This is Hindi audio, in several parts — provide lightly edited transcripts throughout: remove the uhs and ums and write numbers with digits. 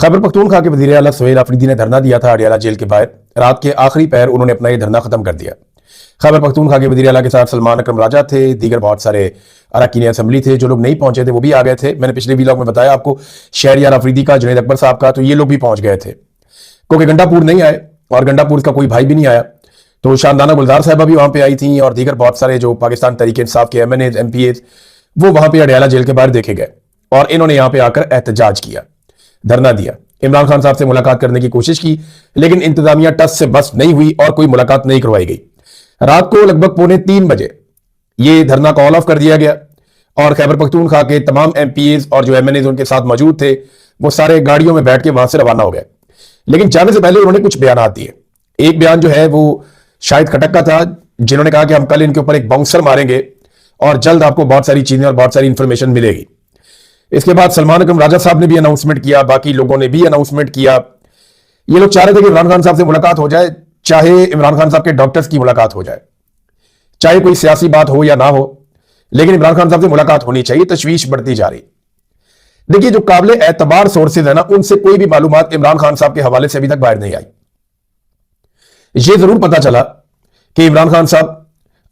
खैबर पख्तूनख्वा के वज़ीर आला सुहेल अफरीदी ने धरना दिया था अडियाला जेल के बाहर। रात के आखिरी पहर उन्होंने अपना ये धरना खत्म कर दिया। खैबर पख्तूनख्वा के वज़ीर आला के साथ सलमान अकरम राजा थे, दीगर बहुत सारे अरकान असम्बली थे। जो लोग नहीं पहुंचे थे वो भी आ गए थे। मैंने पिछले व्लॉग में बताया आपको, शहरियार अफरीदी का, जुनैद अकबर साहब का, तो ये लोग भी पहुंच गए थे क्योंकि गंडापुर नहीं आए और गंडापुर का कोई भाई भी नहीं आया। तो शानदाना गुलजार साहबा भी वहां पे आई थी और दीगर बहुत सारे जो पाकिस्तान तहरीक इंसाफ के MNAs MPAs वो वहां पे अडियाला जेल के बाहर देखे गए और इन्होंने यहां पे आकर एहतजाज किया, धरना दिया। इमरान खान साहब से मुलाकात करने की कोशिश की लेकिन इंतजामिया टस से बस नहीं हुई और कोई मुलाकात नहीं करवाई गई। रात को लगभग 2:45 बजे ये धरना कॉल ऑफ कर दिया गया और खैबर पख्तूनख्वा के तमाम MPAs और जो MNAs उनके साथ मौजूद थे वो सारे गाड़ियों में बैठ के वहां से रवाना हो गए। लेकिन जाने से पहले उन्होंने कुछ बयान दिए। एक बयान जो है वो शाहिद खटक का था, जिन्होंने कहा कि हम कल इनके ऊपर एक बाउंसर मारेंगे और जल्द आपको बहुत सारी चीजें और बहुत सारी इंफॉर्मेशन मिलेगी। इसके बाद सलमान अकरम राजा साहब ने भी अनाउंसमेंट किया, बाकी लोगों ने भी अनाउंसमेंट किया। ये लोग चाह रहे थे कि इमरान खान साहब से मुलाकात हो जाए, चाहे इमरान खान साहब के डॉक्टर्स की मुलाकात हो जाए, चाहे कोई सियासी बात हो या ना हो, लेकिन इमरान खान साहब से मुलाकात होनी चाहिए। तशवीश बढ़ती जा रही। देखिए, जो काबिल एतबार सोर्सेज है ना, उनसे कोई भी मालूमात इमरान खान साहब के हवाले से अभी तक बाहर नहीं आई। यह जरूर पता चला कि इमरान खान साहब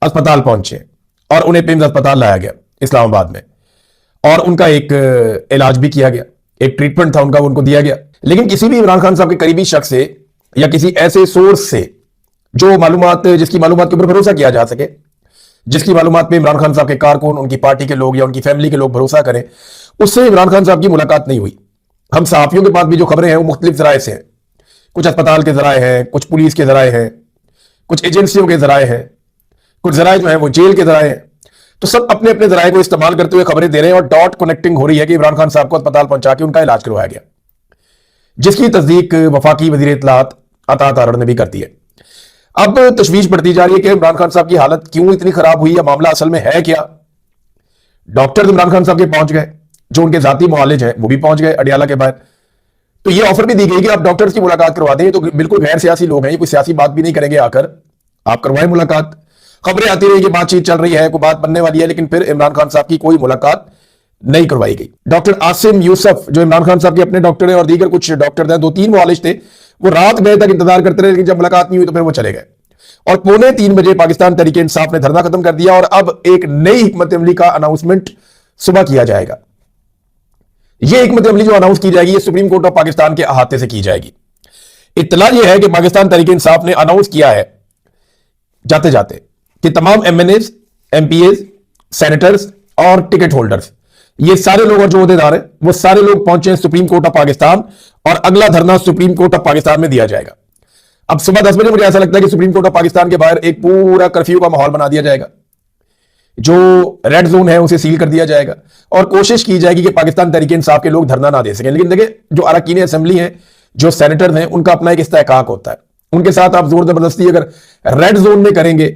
अस्पताल पहुंचे और उन्हें पिम्स अस्पताल लाया गया इस्लामाबाद में और उनका एक इलाज भी किया गया, एक ट्रीटमेंट था उनका, उनको दिया गया। लेकिन किसी भी इमरान खान साहब के करीबी शख्स से या किसी ऐसे सोर्स से जो मालूमात, जिसकी मालूमात के ऊपर भरोसा किया जा सके, जिसकी मालूमात पे इमरान खान साहब के कारकुन, उनकी पार्टी के लोग या उनकी फैमिली के लोग भरोसा करें, उससे इमरान खान साहब की मुलाकात नहीं हुई। हम सहाफियों के पास भी जो खबरें हैं वो मुख्तलिफ जराए से हैं। कुछ अस्पताल के जराए हैं, कुछ पुलिस के जराए हैं, कुछ एजेंसियों के जराए हैं, कुछ जराए जो है वो जेल के जराए हैं। तो सब अपने अपने जराए को इस्तेमाल करते हुए खबरें दे रहे हैं और डॉट कनेक्टिंग हो रही है कि इमरान खान साहब को अस्पताल पहुंचा के उनका इलाज करवाया गया, जिसकी तस्दीक वफाकी वजीर इत्तलात अता तारड़ ने भी कर दी है। अब तशवीश बढ़ती जा रही है कि इमरान खान साहब की हालत क्यों इतनी खराब हुई, या मामला असल में है क्या। डॉक्टर इमरान खान साहब के पहुंच गए, जो उनके जाती मुआलिज हैं वो भी पहुंच गए अडियाला के बाहर। तो ये ऑफर भी दी गई कि आप डॉक्टर्स की मुलाकात करवा दें, तो बिल्कुल गैर सियासी लोग हैं, ये कोई सियासी बात भी नहीं करेंगे, आकर आप करवाएं मुलाकात। खबरें आती रही कि बातचीत चल रही है, कोई बात बनने वाली है, लेकिन फिर इमरान खान साहब की कोई मुलाकात नहीं करवाई गई। डॉक्टर आसिम यूसुफ जो इमरान खान साहब के अपने डॉक्टर हैं और दीगर कुछ डॉक्टर हैं, 2-3 मुआलिज थे, वो रात गए तक इंतजार करते रहे, लेकिन जब मुलाकात नहीं हुई तो फिर वो चले गए। और 2:45 बजे पाकिस्तान तहरीक इंसाफ ने धरना खत्म कर दिया और अब एक नई हिकमत अमली का अनाउंसमेंट सुबह किया जाएगा। यह हिकमत अमली जो अनाउंस की जाएगी, ये सुप्रीम कोर्ट ऑफ पाकिस्तान के अहाते से की जाएगी। इत्तला यह है कि पाकिस्तान तहरीक इंसाफ ने अनाउंस किया है जाते जाते कि तमाम MNAs MPAs सेनेटर्स और टिकट होल्डर्स, ये सारे लोग और जो अहदेदार हैं वो सारे लोग पहुंचे सुप्रीम कोर्ट ऑफ पाकिस्तान और अगला धरना सुप्रीम कोर्ट ऑफ पाकिस्तान में दिया जाएगा। अब सुबह 10 बजे मुझे ऐसा लगता है कि सुप्रीम कोर्ट ऑफ पाकिस्तान के बाहर एक पूरा कर्फ्यू का माहौल बना दिया जाएगा, जो रेड जोन है उसे सील कर दिया जाएगा और कोशिश की जाएगी कि पाकिस्तान तहरीक इंसाफ के लोग धरना ना दे सकें। लेकिन देखिए, जो अरकान असम्बली हैं, जो सेनेटर्स हैं, उनका अपना एक इस्तेहकाक होता है। उनके साथ आप जोर जबरदस्ती अगर रेड जोन में करेंगे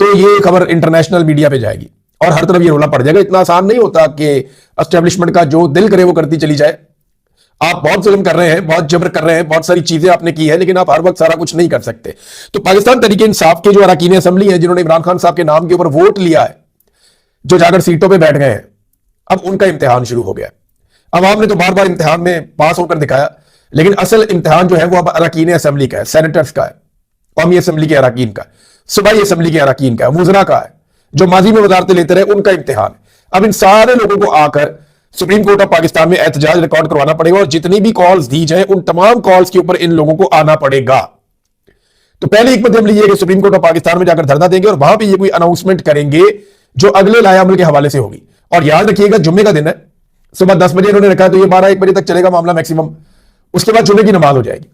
तो ये खबर इंटरनेशनल मीडिया पे जाएगी और हर तरफ ये रोला पड़ जाएगा। इतना आसान नहीं होता कि एस्टेब्लिशमेंट का जो दिल करे वो करती चली जाए। आप बहुत जुल्म कर रहे हैं, बहुत जबर कर रहे हैं, बहुत सारी चीजें आपने की है, लेकिन आप हर वक्त सारा कुछ नहीं कर सकते। तो पाकिस्तान तहरीक इंसाफ के जो अरकान असम्बली है, जिन्होंने इमरान खान साहब के नाम के ऊपर वोट लिया है, जो जाकर सीटों पर बैठ गए हैं, अब उनका इम्तिहान शुरू हो गया। अवाम ने तो बार बार इम्तिहान में पास होकर दिखाया, लेकिन असल इम्तिहान जो है वो अब अरकान असम्बली का है, सेनेटर्स का है, कौमी असम्बली के अरकान का, सूबाई असम्बली के अरकान का, वुज़रा का है, जो माजी में वजारतें लेते रहे, उनका इम्तिहान। अब इन सारे लोगों को आकर सुप्रीम कोर्ट ऑफ पाकिस्तान में एहतजाज रिकॉर्ड करवाना पड़ेगा और जितनी भी कॉल्स दी जाए उन तमाम कॉल्स के ऊपर इन लोगों को आना पड़ेगा। तो पहली हिकमत अमली ये कि सुप्रीम कोर्ट ऑफ पाकिस्तान में जाकर धरना देंगे और वहां पर ये कोई अनाउंसमेंट करेंगे जो अगले लायामल के हवाले से होगी। और याद रखिएगा, जुम्मे का दिन है, सुबह 10 बजे इन्होंने रखा है, तो ये 12-1 बजे तक चलेगा मामला मैक्सिमम। उसके बाद जुम्मे की नमाज हो जाएगी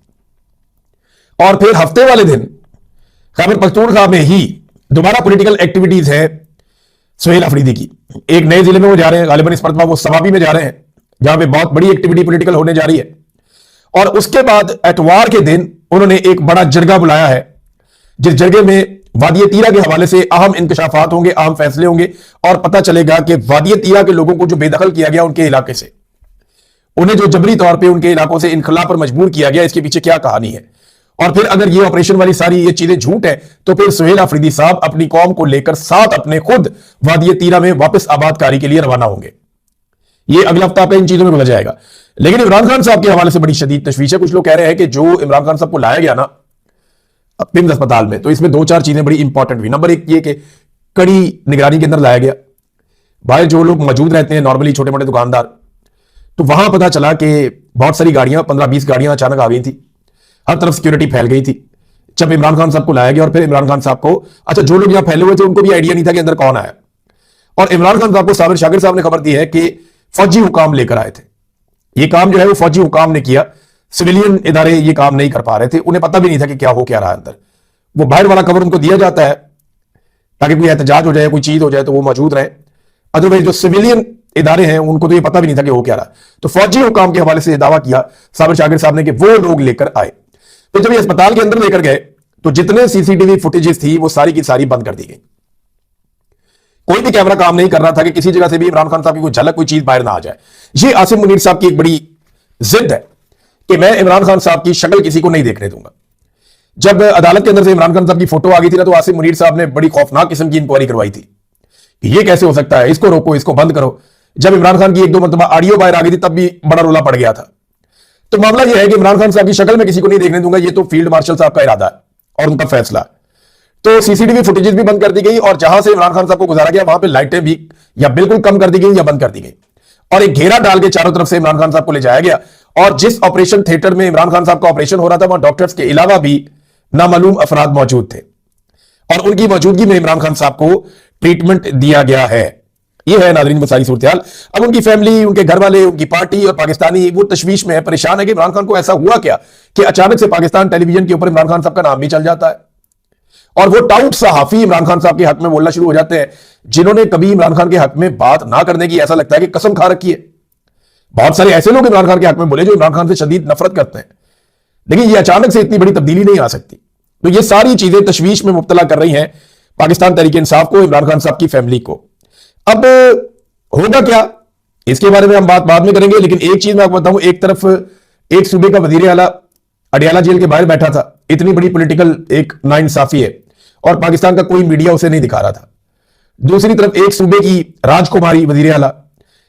और फिर हफ्ते वाले दिन खैबर पख्तूनख्वा में ही दोबारा पॉलिटिकल एक्टिविटीज है सुहेल अफरीदी की। एक नए जिले में वो जा रहे हैं, गालिबन इस मरतबा वो सवाबी में जा रहे हैं, जहां पे बहुत बड़ी एक्टिविटी पॉलिटिकल होने जा रही है। और उसके बाद एतवार के दिन उन्होंने एक बड़ा जरगा बुलाया है, जिस जरगे में वादी तीरा के हवाले से अहम इंकशाफात होंगे, अहम फैसले होंगे और पता चलेगा कि वादी तीरा के लोगों को जो बेदखल किया गया उनके इलाके से, उन्हें जो जबरी तौर पर उनके इलाकों से इनखला पर मजबूर किया गया, इसके पीछे क्या कहानी है। और फिर अगर ये ऑपरेशन वाली सारी ये चीजें झूठ है, तो फिर सुहेल अफरीदी साहब अपनी कौम को लेकर साथ अपने खुद वादी तीरा में वापस आबादकारी के लिए रवाना होंगे। ये अगला हफ्ता पे इन चीजों में गुजर जाएगा। लेकिन इमरान खान साहब के हवाले से बड़ी शदीद तशवीश है। कुछ लोग कह रहे हैं कि जो इमरान खान साहब को लाया गया ना पिम्स अस्पताल में, तो इसमें दो चार चीजें बड़ी इंपॉर्टेंट हुई। नंबर एक ये कि कड़ी निगरानी के अंदर लाया गया। बाहर जो लोग मौजूद रहते हैं नॉर्मली छोटे मोटे दुकानदार, तो वहां पता चला कि बहुत सारी गाड़ियां 15-20 गाड़ियां अचानक आ गई थी, हर तरफ सिक्योरिटी फैल गई थी जब इमरान खान साहब को लाया गया। और फिर इमरान खान साहब को, अच्छा जो लोग यहां फैले हुए थे उनको भी आइडिया नहीं था कि अंदर कौन आया। और इमरान खान साहब को साबिर शाकिर साहब ने खबर दी है कि फौजी हुकाम लेकर आए थे। ये काम जो है वो फौजी हुकाम ने किया, सिविलियन इदारे ये काम नहीं कर पा रहे थे, उन्हें पता भी नहीं था कि क्या हो क्या रहा है अंदर। वो बाहर वाला कवर उनको दिया जाता है ताकि कोई एहतजाज हो जाए, कोई चीज हो जाए तो वो मौजूद रहे। अदरवाइज जो सिविलियन इदारे हैं उनको तो ये पता भी नहीं था कि हो क्या रहा। तो फौजी हुकाम के हवाले से दावा किया साबिर शाकिर साहब ने कि वो लोग लेकर आए। तो जब ये अस्पताल के अंदर लेकर गए तो जितने सीसीटीवी फुटेजेस थी वो सारी की सारी बंद कर दी गई। कोई भी कैमरा काम नहीं कर रहा था कि किसी जगह से भी इमरान खान साहब की कोई झलक, कोई चीज बाहर ना आ जाए। ये आसिम मुनीर साहब की एक बड़ी जिद है कि मैं इमरान खान साहब की शक्ल किसी को नहीं देखने दूंगा। जब अदालत के अंदर से इमरान खान साहब की फोटो आ गई थी ना, तो आसिम मुनीर साहब ने बड़ी खौफनाक किस्म की इंक्वायरी करवाई थी कि ये कैसे हो सकता है, इसको रोको, इसको बंद करो। जब इमरान खान की एक दो मतलब ऑडियो बाहर आ गई थी तब भी बड़ा रोला पड़ गया था। तो मामला यह है कि इमरान खान साहब की शक्ल में किसी को नहीं देखने दूंगा, ये तो फील्ड मार्शल साहब का इरादा है और उनका फैसला। तो सीसीटीवी फुटेजेस भी बंद कर दी गई और जहां से इमरान खान साहब को गुजारा गया वहां पे लाइटें भी या बिल्कुल कम कर दी गई या बंद कर दी गई और एक घेरा डाल के चारों तरफ से इमरान खान साहब को ले जाया गया। और जिस ऑपरेशन थिएटर में इमरान खान साहब का ऑपरेशन हो रहा था वहां डॉक्टर्स के अलावा भी नामालूम अफराद मौजूद थे और उनकी मौजूदगी में इमरान खान साहब को ट्रीटमेंट दिया गया है। यह है नाज़रीन वो सारी सूरत-ए-हाल। अब उनकी फैमिली, उनके घर वाले, उनकी पार्टी और पाकिस्तानी वो तशवीश में है, परेशान है कि इमरान खान को ऐसा हुआ क्या कि अचानक से पाकिस्तान टेलीविजन के ऊपर इमरान खान साहब का नाम भी चल जाता है और वो टाउट सहाफी इमरान खान साहब के हक में बोलना शुरू हो जाते हैं जिन्होंने कभी इमरान खान के हक में बात ना करने की, ऐसा लगता है कि कसम खा रखी है। बहुत सारे ऐसे लोग इमरान खान के हक में बोले जो इमरान खान से शदीद नफरत करते हैं, लेकिन ये अचानक से इतनी बड़ी तब्दीली नहीं आ सकती। तो ये सारी चीजें तशवीश में मुब्तला कर रही हैं पाकिस्तान तहरीक इंसाफ को, इमरान खान साहब की फैमिली को। अब होगा क्या इसके बारे में हम बात बाद में करेंगे, लेकिन एक चीज मैं आपको बताऊं, एक तरफ एक सूबे का वजीर आला अडियाला जेल के बाहर बैठा था, इतनी बड़ी पॉलिटिकल एक नाइंसाफी है और पाकिस्तान का कोई मीडिया उसे नहीं दिखा रहा था। दूसरी तरफ एक सूबे की राजकुमारी वजीर आला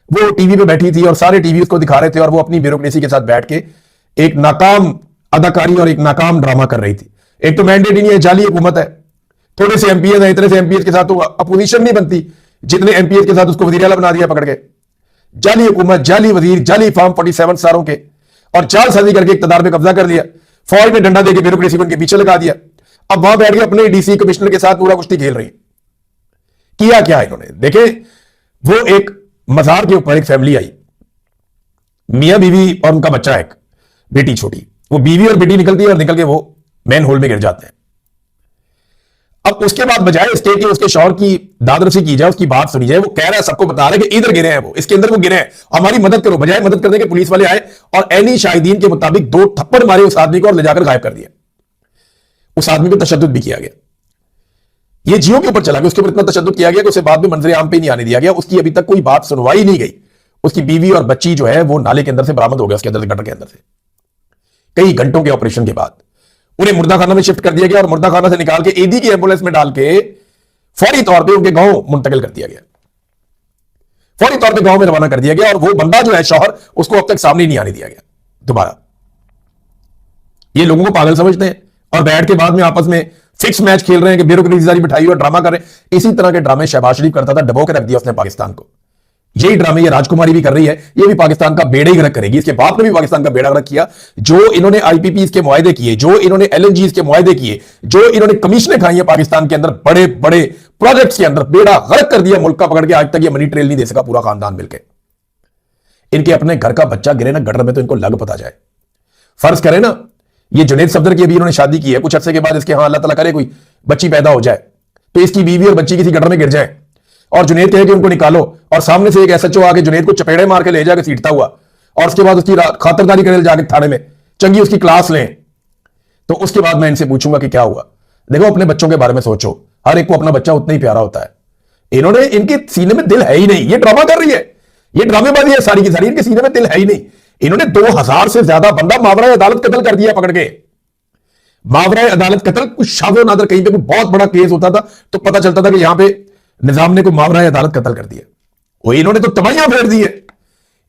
वो टीवी पे बैठी थी और सारे टीवी उसको दिखा रहे थे और वो अपनी ब्यूरोक्रेसी के साथ बैठ के एक नाकाम अदाकारी और एक नाकाम ड्रामा कर रही थी। एक तो मैंडेट ही नहीं है, जाली हुकूमत है, थोड़े से एमपीएस है, इतने से एमपीएस के साथ तो अपोजिशन नहीं बनती, जितने एमपीएस के साथ उसको वजीर आला बना दिया पकड़ के। जाली हुकूमत, जाली वजीर, जाली फार्म 47 सारों के और जालसाजी करके इक्तदार पे कब्जा कर लिया, फौज में डंडा देकर ब्यूरोक्रेसी को उनके पीछे लगा दिया। अब वहां बैठ के अपने डीसी कमिश्नर के साथ पूरा कुश्ती खेल रही। किया क्या इन्होंने देखे, वो एक मजार के ऊपर एक फैमिली आई, मियां बीवी और उनका बच्चा, एक बेटी छोटी, वो बीवी और बेटी निकलती है और निकल के वो मैन होल में गिर जाते हैं। अब उसके बाद बजाय इसके कि उसके शौहर की दादरसी की जाए, उसकी बात सुनी जाए, वो कह रहा है, सबको बता रहा है कि इधर गिरे हैं, वो इसके अंदर वो गिरे हैं, हमारी मदद करो। बजाय मदद करने के पुलिस वाले आए और एनी शाहिदीन के मुताबिक 2 थप्पड़ मारे उस आदमी को और ले जाकर गायब कर दिया। उस आदमी पर तशद्दुद भी किया गया, ये जियो के ऊपर चला गया, उसके ऊपर इतना तशद्दुद किया गया कि उसे बाद में मंजर आम पे नहीं आने दिया गया। उसकी अभी तक कोई बात सुनवाई नहीं गई। उसकी बीवी और बच्ची जो है वो नाले के अंदर से बरामद हो गया, उसके अंदर से, गटर के अंदर से। कई घंटों के ऑपरेशन के बाद उन्हें मुर्दा खाना में शिफ्ट कर दिया गया और मुर्दा खाना से निकाल के ईदी की एम्बुलेंस में डाल के फौरी तौर पे उनके गांव मुंतकिल कर दिया गया, फौरी तौर पे गांव में रवाना कर दिया गया। और वो बंदा जो है शौहर, उसको अब तक सामने नहीं आने दिया गया दोबारा। ये लोगों को पागल समझते हैं और बैठ के बाद में आपस में फिक्स मैच खेल रहे हैं कि ब्यूरोक्रेसी सारी बिठाई और ड्रामा कर रहे हैं। इसी तरह के ड्रामे शहबाज शरीफ करता था, डबो के रख दिया उसने पाकिस्तान को। यही ड्रामे ये राजकुमारी भी कर रही है, ये भी पाकिस्तान का बेड़ा ही गर्क करेगी। इसके बाप ने भी पाकिस्तान का बेड़ा गर्क किया। जो इन्होंने आईपीपी के मुआहदे किए, जो इन्होंने एलएनजी के मुआहदे किए, जो इन्होंने कमीशनें खाई है पाकिस्तान के अंदर बड़े बड़े प्रोजेक्ट्स के अंदर, बेड़ा गर्क कर दिया मुल्क का पकड़ के। आज तक ये मनी ट्रेल नहीं दे सका पूरा खानदान मिलकर। इनके अपने घर का बच्चा गिरे ना गटर में तो इनको लग पता जाए। फर्ज करें ना, ये जुनैद सफदर की अभी इन्होंने शादी की है, कुछ अरसे के बाद इसके, हाँ अल्लाह ताला करे कोई बच्ची पैदा हो जाए, तो इसकी बीवी और बच्ची किसी गटर में गिर जाए और जुनैद कहे कि उनको निकालो और सामने से एक एसएचओ आके जुनैद को चपेड़े मार के ले जाकर सीटता हुआ और उसके बाद उसकी खातिरदारी करे जाके थाने में, चंगी उसकी क्लास लें, तो उसके बाद मैं इनसे पूछूंगा कि क्या हुआ। देखो अपने बच्चों के बारे में सोचो, हर एक को अपना बच्चा उतना ही प्यारा होता है। इन्होंने, इनके सीने में दिल है ही नहीं, ये ड्रामा कर रही है, ये ड्रामेबाजी है सारी की सारी, इनके सीने में दिल है ही नहीं। इन्होंने 2000 से ज्यादा बंदा मावरा अदालत कत्ल कर दिया पकड़ के। मावरा अदालत कत्ल, कुछ शादो नादर कहीं पे कोई बहुत बड़ा केस होता था तो पता चलता था कि यहां पे निजाम ने कोई मावरा अदालत कत्ल कर दिया। वो इन्होंने तो तबाहियां फेर दी है।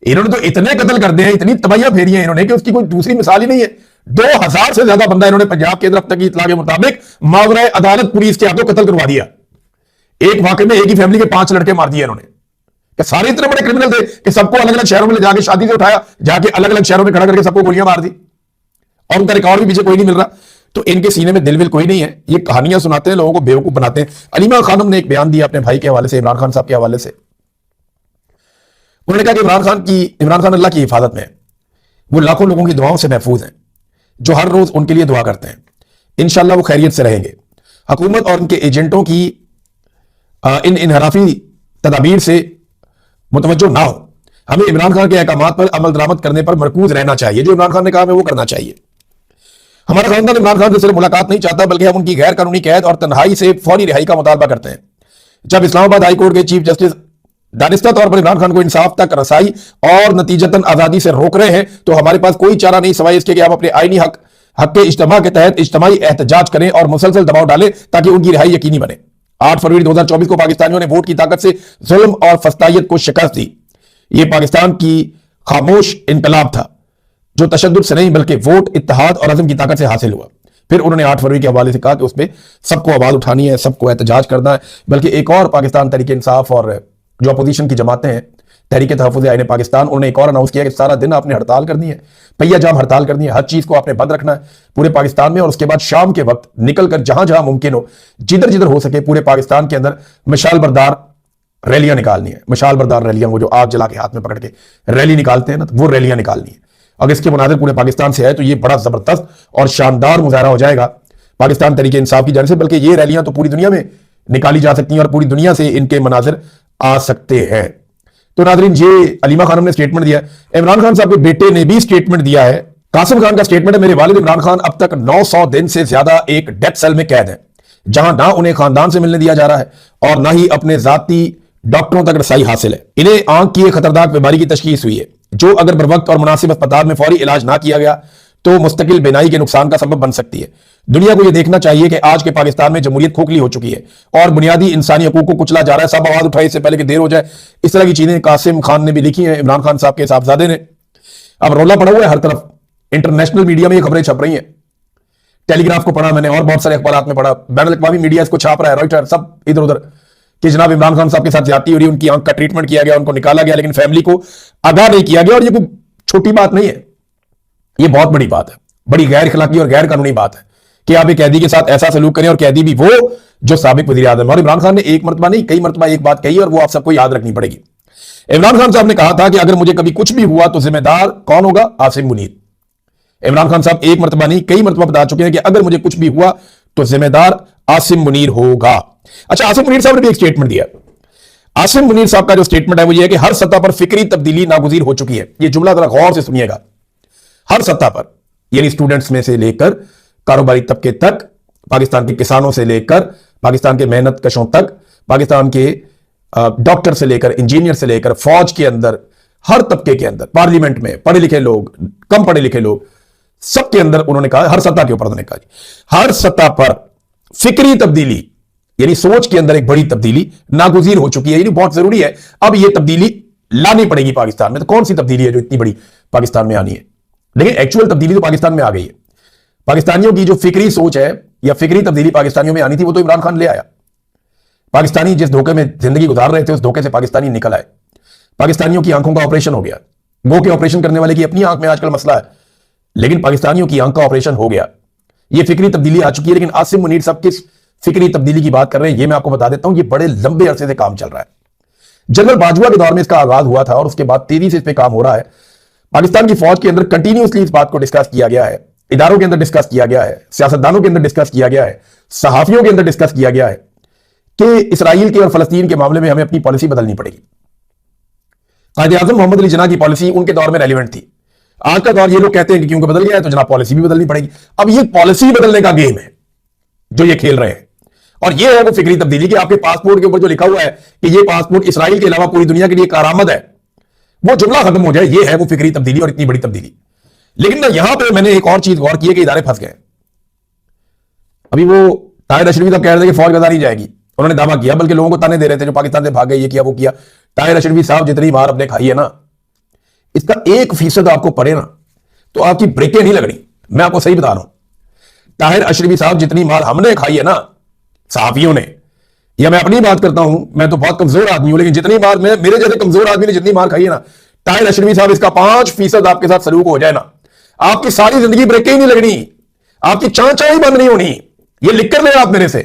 इन्होंने तो इतने कत्ल कर दिए हैं, इतनी तबाहियां फेरी हैं इन्होंने कि उसकी कोई दूसरी मिसाल ही नहीं है। 2000 से ज्यादा बंदा इन्होंने पंजाब के अंदर अब तक की इतला के मुताबिक मावरा अदालत पुलिस के हाथों कत्ल करवा दिया। एक वाकई में एक ही फैमिली के 5 लड़के मार दिए इन्होंने, कि सारे इतने बड़े क्रिमिनल थे कि सबको अलग अलग शहरों में ले जाके शादी से उठाया, जाके अलग अलग शहरों में खड़ा करके सबको गोलियां मार दी, और उनका रिकॉर्ड भी पीछे कोई नहीं मिल रहा। तो इनके सीने में दिल विल कोई नहीं है, ये कहानियां सुनाते हैं, लोगों को बेवकूफ बनाते हैं। अलीमा खानम ने एक बयान दिया अपने भाई के हवाले से, इमरान खान साहब के हवाले से। उन्होंने कहा कि इमरान खान अल्लाह की हिफाजत में है, वो लाखों लोगों की दुआओं से महफूज हैं जो हर रोज उनके लिए दुआ करते हैं। इंशाल्लाह वो खैरियत से रहेंगे। हुकूमत और उनके एजेंटों की इन इनहराफी तदाबीर से मुतवज्जो ना हो। हमें इमरान खान के अहकामात पर अमल दरामद करने पर मरकूज रहना चाहिए। जो इमरान खान ने कहा हमें वो करना चाहिए। हमारा खानदान इमरान खान से सिर्फ मुलाकात नहीं चाहता, बल्कि हम उनकी गैर कानूनी कैद और तन्हाई से फौरी रिहाई का मुतालबा करते हैं। जब इस्लामाबाद हाई कोर्ट के चीफ जस्टिस दानिस्ता तौर पर इमरान खान को इंसाफ तक रसाई और नतीजतन आजादी से रोक रहे हैं, तो हमारे पास कोई चारा नहीं सिवाय इसके कि हम अपने आईनी हक के इज्तिमा के तहत इज्तिमाई एहतजाज करें और मुसलसल दबाव डालें ताकि उनकी रिहाई यकीनी बने। 8 फरवरी 2024 को पाकिस्तानियों ने वोट की ताकत से जुल्म और फस्तायत को शिकस्त दी। यह पाकिस्तान की खामोश इनकलाब था जो तशद्दुद से नहीं बल्कि वोट, इत्तेहाद और अज़म की ताकत से हासिल हुआ। फिर उन्होंने 8 फरवरी के हवाले से कहा कि उसमें सबको आवाज उठानी है, सबको एहतजाज करना है। बल्कि एक और पाकिस्तान तहरीक इंसाफ और जो अपोजिशन की जमातें हैं, तहरीक तहफ़्फ़ुज़ आईन पाकिस्तान, उन्होंने एक और अनाउंस किया कि सारा दिन आपने हड़ताल करनी है, पहिया जाम हड़ताल करनी है, हर चीज को आपने बंद रखना है पूरे पाकिस्तान में। और उसके बाद शाम के वक्त निकलकर जहां जहां मुमकिन हो, जिधर जिधर हो सके पूरे पाकिस्तान के अंदर मशाल बरदार रैलियां निकालनी है। मशाल बरदार रैलियां, वो जो आग जला के हाथ में पकड़ के रैली निकालते हैं ना, तो वो रैलियां निकालनी है। अगर इसके मुनाज़िर पूरे पाकिस्तान से है तो ये बड़ा जबरदस्त और शानदार मुजाहरा हो जाएगा पाकिस्तान तहरीक इंसाफ की जानिब से। बल्कि ये रैलियां तो पूरी दुनिया में निकाली जा सकती हैं और पूरी दुनिया से इनके मनाजिर आ सकते हैं। तो नाज़रीन, ये अलीमा खानम ने स्टेटमेंट दिया। इमरान खान साहब के बेटे ने भी स्टेटमेंट दिया है। कासिम खान का स्टेटमेंट है, मेरे वालिद इमरान खान अब तक 900 दिन से ज्यादा एक डेथ सेल में कैद है, जहां ना उन्हें खानदान से मिलने दिया जा रहा है और ना ही अपने जाती डॉक्टरों तक रसाई हासिल है। इन्हें आंख की एक खतरनाक बीमारी की तशखीस हुई है जो अगर बर वक्त और मुनासिब अस्पताल में फौरी इलाज ना किया गया तो मुस्तकिल बीनाई के नुकसान का सबब बन सकती है। दुनिया को यह देखना चाहिए कि आज के पाकिस्तान में जमहूरियत खोखली हो चुकी है और बुनियादी इंसानी हकूक को कुचला जा रहा है। सब आवाज उठाए इससे पहले कि देर हो जाए। इस तरह की चीजें कासिम खान ने भी लिखी हैं, इमरान खान साहब के साहबजादे ने। अब रोला पड़ा हुआ है हर तरफ, इंटरनेशनल मीडिया में ये खबरें छप रही हैं। टेलीग्राफ को पढ़ा मैंने और बहुत सारे अखबार में पढ़ा, बैनुल अक़वामी मीडिया इसको छाप रहा है, रॉयटर, सब इधर उधर, कि जनाब इमरान खान साहब के साथ ज्यादती हो रही है, उनकी आंख का ट्रीटमेंट किया गया, उनको निकाला गया, लेकिन फैमिली को आगाह नहीं किया गया। और ये कोई छोटी बात नहीं है, ये बहुत बड़ी बात है, बड़ी गैर इखलाकी और गैर कानूनी बात है कि आप एक कैदी के साथ ऐसा सलूक करें, और कैदी भी वो जो साबिक वज़ीर आज़म। और इमरान खान ने एक मरतबा नहीं कई मरतबा एक बात कही और वो आप सबको याद रखनी पड़ेगी। इमरान खान साहब ने कहा था कि अगर मुझे कभी कुछ भी हुआ तो जिम्मेदार कौन होगा? आसिम मुनीर। इमरान खान साहब एक मरतबा नहीं कई मरतबा बता चुके हैं कि अगर मुझे कुछ भी हुआ तो जिम्मेदार आसिम मुनीर होगा। अच्छा, आसिम मुनीर साहब ने भी एक स्टेटमेंट दिया। आसिम मुनीर साहब का जो स्टेटमेंट है वो ये है कि हर सतह पर फिक्री तब्दीली नागुज़ीर हो चुकी है। ये जुमला जरा गौर से सुनिएगा। हर सतह पर, यानी स्टूडेंट्स में से लेकर कारोबारी तबके तक, पाकिस्तान के किसानों से लेकर पाकिस्तान के मेहनत कशों तक, पाकिस्तान के डॉक्टर से लेकर इंजीनियर से लेकर फौज के अंदर, हर तबके के अंदर, पार्लियामेंट में पढ़े लिखे लोग, कम पढ़े लिखे लोग, सबके अंदर उन्होंने कहा, हर सतह के ऊपर उन्होंने कहा, हर सतह पर फिक्री तब्दीली यानी सोच के अंदर एक बड़ी तब्दीली नागुज़ीर हो चुकी है। यानी बहुत जरूरी है अब यह तब्दीली लानी पड़ेगी पाकिस्तान में। तो कौन सी तब्दीली है जो इतनी बड़ी पाकिस्तान में आनी है? लेकिन एक्चुअल तब्दीली तो पाकिस्तान में आ गई है। पाकिस्तानियों की जो फिक्री सोच है या फिक्री तब्दीली पाकिस्तानियों में आनी थी वो तो इमरान खान ले आया। पाकिस्तानी जिस धोखे में जिंदगी गुजार रहे थे उस धोखे से पाकिस्तानी निकल आए। पाकिस्तानियों की आंखों का ऑपरेशन हो गया। गो के ऑपरेशन करने वाले की अपनी आंख में आजकल मसला है, लेकिन पाकिस्तानियों की आंख का ऑपरेशन हो गया। यह फिक्री तब्दीली आ चुकी है। लेकिन आसिम मुनीर साहब किस फिक्री तब्दीली की बात कर रहे हैं ये मैं आपको बता देता हूं। ये बड़े लंबे अरसे से काम चल रहा है। जनरल बाजवा के दौर में इसका आगाज हुआ था और उसके बाद तेजी से इस पर काम हो रहा है। पाकिस्तान की फौज के अंदर कंटिन्यूसली इस बात को डिस्कस किया गया है, इदारों के अंदर डिस्कस किया गया है, सियासतदानों के अंदर डिस्कस किया गया है, सहाफियों के अंदर डिस्कस किया गया है कि इसराइल के और फलस्तीन के मामले में हमें अपनी पॉलिसी बदलनी पड़ेगी। कायद-ए-आज़म मोहम्मद अली जिन्ना की पॉलिसी उनके दौर में रेलिवेंट थी। आज का दौर ये लोग कहते हैं कि क्योंकि बदल गया है तो जनाब पॉलिसी भी बदलनी पड़ेगी। अब ये पॉलिसी बदलने का गेम है जो ये खेल रहे हैं, और ये है वो फिक्री तब्दीली कि आपके पासपोर्ट के ऊपर जो लिखा हुआ है कि ये पासपोर्ट इसराइल के अलावा पूरी दुनिया के लिए कारामद है, वो जुमला खत्म हो जाए। ये है वो फिक्री तब्दीली और इतनी बड़ी तब्दीली। लेकिन ना यहां पे मैंने एक और चीज गौर की है कि इदारे फंस गए। अभी वो ताहिर अशरफी साहब कह रहे थे कि फौज गजा नहीं जाएगी, उन्होंने दावा किया, बल्कि लोगों को ताने दे रहे थे जो पाकिस्तान से भाग गए, ये किया वो किया। ताहिर अशरफी साहब जितनी बार अपने खाई है ना, इसका 1% आपको पड़े ना तो आपकी ब्रेकें नहीं लगनी। मैं आपको सही बता रहा हूं, ताहिर अशरफी साहब जितनी मार हमने खाई है ना सहाफियों ने, या मैं अपनी बात करता हूं, मैं तो बहुत कमजोर आदमी हूं, लेकिन जितनी मार मेरे जैसे कमजोर आदमी ने जितनी मार खाई है ना, ताहिर अशरफी साहब इसका 5% आपके साथ सलूक हो जाए ना, आपकी सारी जिंदगी ब्रेकें ही नहीं लगनी, आपकी चांचा ही बंद नहीं होनी। ये लिख कर ले आप मेरे से,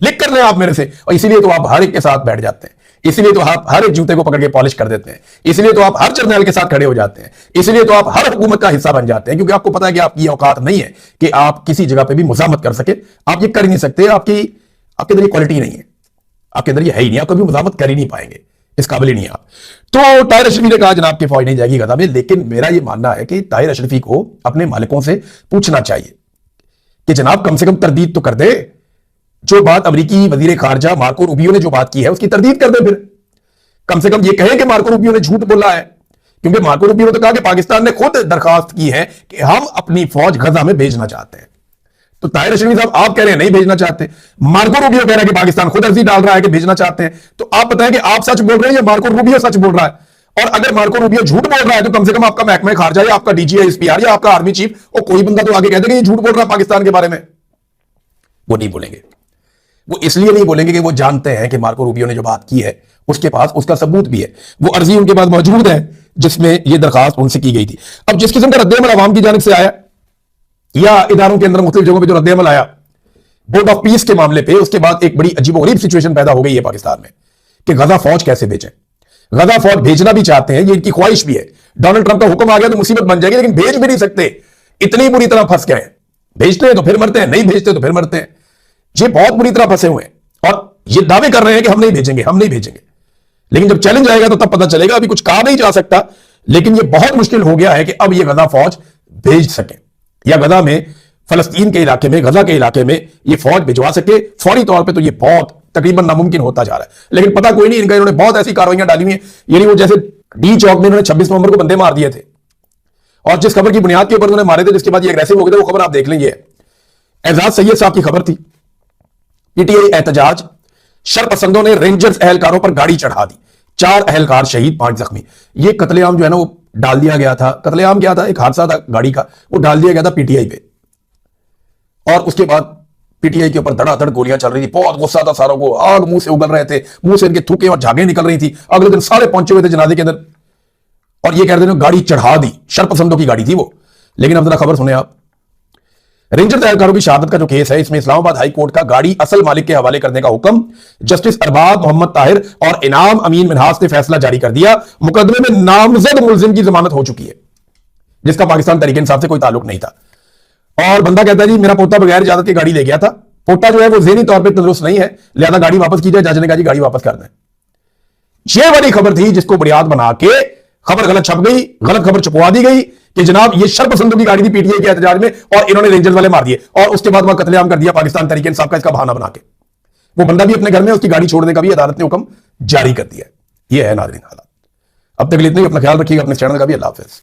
लिख कर ले आप मेरे से। और इसीलिए तो आप हर एक के साथ बैठ जाते हैं, इसलिए तो आप हर एक जूते को पकड़ के पॉलिश कर देते हैं, इसलिए तो आप हर जर्नल के साथ खड़े हो जाते हैं, इसलिए तो आप हर हुकूमत का हिस्सा बन जाते हैं, क्योंकि आपको पता है कि आपकी औकात नहीं है कि आप किसी जगह पे भी मुजामत कर सके। आप ये कर ही नहीं सकते, आपके अंदर ये क्वालिटी नहीं है, आपके अंदर ये है ही नहीं, आप कभी मुजामत कर ही नहीं पाएंगे, इस काबिल ही नहीं आप। तो ताहिर अशरफी ने कहा जनाब की फौज नहीं जाएगी गजा में, लेकिन मेरा ये मानना है कि ताहिर अशरफी को अपने मालिकों से पूछना चाहिए कि जनाब कम से कम तरदीद तो कर दे। जो बात अमेरिकी वजीर खारजा मार्को रूबियो ने जो बात की है उसकी तरदीद कर दे, फिर कम से कम ये कहें कि मार्को रूबियो ने झूठ बोला है, क्योंकि मार्को रूबियो ने तो कहा कि पाकिस्तान ने खुद दरखास्त की है कि हम अपनी फौज गजा में भेजना चाहते हैं। तो ताहिर अशरफी साहब आप कह रहे हैं नहीं भेजना चाहते, मार्को रूबियो कह रहा है कि पाकिस्तान खुद अर्जी डाल रहा है कि भेजना चाहते हैं। तो आप बताएं कि आप सच बोल रहे हैं या मार्को रूबियो सच बोल रहा है? और अगर मार्को रूबियो झूठ बोल रहा है तो कम से कम आपका महकमा खारजा या आपका डीजीआईएसपीआर या आपका आर्मी चीफ और कोई बंदा तो आगे कह देगा ये झूठ बोल रहा है पाकिस्तान के बारे में। वो नहीं बोलेंगे, वो इसलिए नहीं बोलेंगे कि वो जानते हैं कि मार्को रूबियो ने जो बात की है उसके पास उसका सबूत भी है, वो अर्जी उनके पास मौजूद है जिसमें ये दरखास्त उनसे की गई थी। अब जिस किस्म का रद्देअमल अवाम की जानिब से आया या इदारों के अंदर मुख्तलिफ जगहों पर जो रद्देअमल आया बोर्ड ऑफ पीस के मामले पे, उसके बाद एक बड़ी अजीबोगरीब सिचुएशन पैदा हो गई है पाकिस्तान में कि गजा फौज कैसे भेजें। गजा फौज भेजना भी चाहते हैं, ये इनकी ख्वाहिश भी है। डोनाल्ड ट्रंप का हुक्म आ गया तो मुसीबत बन जाएगी, लेकिन भेज भी नहीं सकते, इतनी बुरी तरह फंस गए हैं। भेजते हैं तो फिर मरते हैं, नहीं भेजते तो फिर मरते हैं। ये बहुत बुरी तरह फंसे हुए हैं और ये दावे कर रहे हैं कि हम नहीं भेजेंगे, हम नहीं भेजेंगे, लेकिन जब चैलेंज आएगा तो तब पता चलेगा। अभी कुछ कहा नहीं जा सकता, लेकिन यह बहुत मुश्किल हो गया है कि अब यह गजा फौज भेज सके या गजा में फलस्तीन के इलाके में, गजा के इलाके में यह फौज भिजवा सके फौरी तौर पर। तो यह बहुत तकरीबन नामुमकिन होता जा रहा है, लेकिन पता कोई नहीं इनका। इन्होंने बहुत ऐसी कार्रवाइयां डाली हुई हैं, यानी वो जैसे डी चौक में इन्होंने 26 नवंबर को बंदे मार दिए थे और जिस खबर की बुनियाद के ऊपर उन्होंने मारे थे, जिसके बाद ये एग्रेसिव हो गए थे, वो खबर आप देख लेंगे। एजाज सैयद साहब की खबर थी, पीटीआई एहतजाज, शरपसंदों ने रेंजर्स एहलकारों पर गाड़ी चढ़ा दी, 4 एहलकार शहीद 5 जख्मी। ये कत्लेआम जो है ना वो डाल दिया गया था। कत्लेआम क्या था? एक हादसा था गाड़ी का, वो डाल दिया गया था पीटीआई पे, और उसके बाद पीटीआई के ऊपर धड़ाधड़ गोलियां चल रही थी। बहुत गुस्सा था सारों को, आग मुंह से उगल रहे थे, मुंह से इनके थूके और झागे निकल रही थी। अगले दिन सारे पहुंचे हुए थे जनाजे के अंदर और ये कह रहे थे गाड़ी चढ़ा दी, शरपसंदों की गाड़ी थी वो। लेकिन अब जरा खबर सुने आप, रेंजर एहलकारों की शहादत का जो केस है, इसमें इस्लामाबाद हाई कोर्ट का गाड़ी असल मालिक के हवाले करने का हुक्म जस्टिस अरबाब मोहम्मद ताहिर और इनाम अमीन मिनहास ने फैसला जारी कर दिया। मुकदमे में नामजद मुलजिम की जमानत हो चुकी है, जिसका पाकिस्तान तहरीक इंसाफ से कोई ताल्लुक नहीं था। और बंदा कहता है जी मेरा पोता बगैर इजाजत के गाड़ी ले गया था, पोता जो है वो ज़हनी तौर पे तंदुरुस्त नहीं है, लिहाजा गाड़ी वापस की जाए। जज ने कहा जी गाड़ी वापस कर दें। ये वाली खबर थी जिसको बुनियाद बना के खबर गलत छप गई, गलत खबर छुपवा दी गई कि जनाब ये शरपसंदों की गाड़ी थी पीटीआई के एहतजाज में और इन्होंने रेंजर्स वाले मार दिए, और उसके बाद वह कत्लेआम कर दिया पाकिस्तान तहरीक इंसाफ का इसका बहाना बना के। वो बंदा भी अपने घर में, उसकी गाड़ी छोड़ने का भी अदालत ने हुक्म जारी कर दिया। ये है नाज़रीन हालात। अब तक के लिए इतना ही, अपना ख्याल रखिएगा, अपने चैनल का भी। अल्लाह हाफिज़।